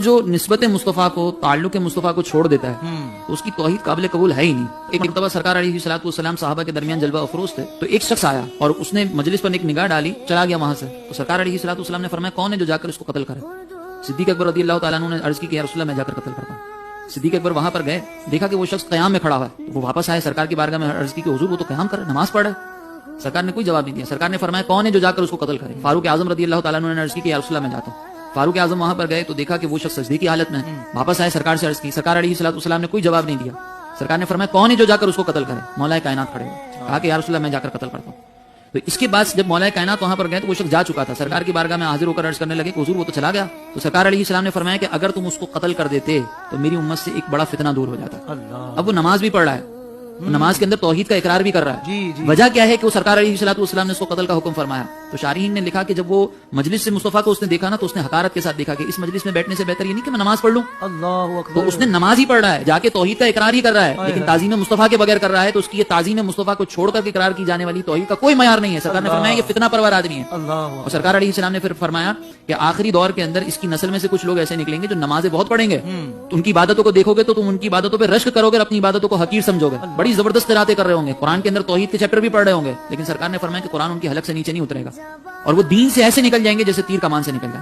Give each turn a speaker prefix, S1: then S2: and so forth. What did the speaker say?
S1: جو نسبت مصطفیٰ کو تعلق مصطفیٰ کو چھوڑ دیتا ہے تو اس کی توحید قابل قبول ہے ہی نہیں۔ ایک مرتبہ سرکار علیہ الصلوۃ والسلام صحابہ کے درمیان جلوہ افروز تھے، تو ایک شخص آیا اور اس نے مجلس پر ایک نگاہ ڈالی، چلا گیا وہاں سے۔ تو سرکار علیہ الصلوۃ والسلام نے فرمایا کون ہے جو جا کر اس کو قتل کرے؟ صدیق اکبر رضی اللہ تعالیٰ عنہ نے عرض کی کہ یا رسول اللہ میں جا کر قتل کرتا ہوں۔ صدیق اکبر وہاں پر گئے، دیکھا کہ وہ شخص قیام میں کھڑا ہوا ہے، وہ واپس آئے سرکار کی بارگاہ میں عرض کی کہ حضور وہ تو قیام کر رہا ہے، نماز پڑھ رہا ہے۔ سرکار نے کوئی جواب نہیں دیا۔ سرکار نے فرمایا کون ہے جو جا کر اس کو قتل کرے؟ فاروق اعظم رضی اللہ تعالیٰ عنہ نے عرض کی کہ یا رسول اللہ میں جاتا ہوں۔ فاروق اعظم وہاں پر گئے تو دیکھا کہ وہ شخص سجدے کی حالت میں ہے، واپس آئے سرکار سے عرض کی، سرکار علیہ الصلوۃ والسلام نے کوئی جواب نہیں دیا۔ سرکار نے فرمایا کون ہے جو جا کر اس کو قتل کرے؟ مولا کائنات کھڑے ہوئے، کہا کہ یا رسول اللہ میں جا کر قتل کرتا ہوں۔ تو اس کے بعد جب مولا کائنات وہاں پر گئے تو وہ شخص جا چکا تھا، سرکار کی بارگاہ میں حاضر ہو کر عرض کرنے لگے کہ حضور وہ تو چلا گیا۔ تو سرکار علیہ السلام نے فرمایا کہ اگر تم اس کو قتل کر دیتے تو میری امت سے ایک بڑا فتنہ دور ہو جاتا۔ اب وہ نماز بھی پڑھ رہا ہے، نماز کے اندر توحید کا اقرار بھی کر رہا ہے، وجہ کیا ہے کہ وہ سرکار علیہ الصلوۃ والسلام نے اس کو قتل کا حکم فرمایا۔ تو شارحین نے لکھا کہ جب وہ مجلس سے مصطفیٰ کو اس نے دیکھا نا تو اس نے حقارت کے ساتھ دیکھا کہ اس مجلس میں بیٹھنے سے بہتر یہ نہیں کہ میں نماز پڑھ لوں۔ تو اس نے نماز ہی پڑھ رہا ہے، جا کے توحید کا اقرار ہی کر رہا ہے، لیکن تعظیم مصطفیٰ کے بغیر کر رہا ہے، تو اس کی یہ تعظیم مصطفیٰ کو چھوڑ کر اقرار کی جانے والی توحید کا کوئی معیار نہیں ہے۔ سرکار نے فرمایا یہ فتنہ پرور آدمی ہے۔ اور سرکار علیہ السلام نے پھر فرمایا کہ آخری دور کے اندر اس کی نسل میں سے کچھ لوگ ایسے نکلیں گے جو نمازیں بہت پڑھیں گے، تو ان کی عبادتوں کو دیکھو گے تو تم ان کی عبادتوں پہ رشک کرو گے، اپنی عبادتوں کو حقیر سمجھو گے، بڑی زبردست قراتیں کر رہے ہوں گے، قرآن کے اندر توحید کے چیپٹر بھی پڑھ رہے ہوں گے، لیکن سرکار نے فرمایا کہ قرآن ان کی حلق سے نیچے نہیں اترے گا، اور وہ دین سے ایسے نکل جائیں گے جیسے تیر کمان سے نکل جاتا ہے۔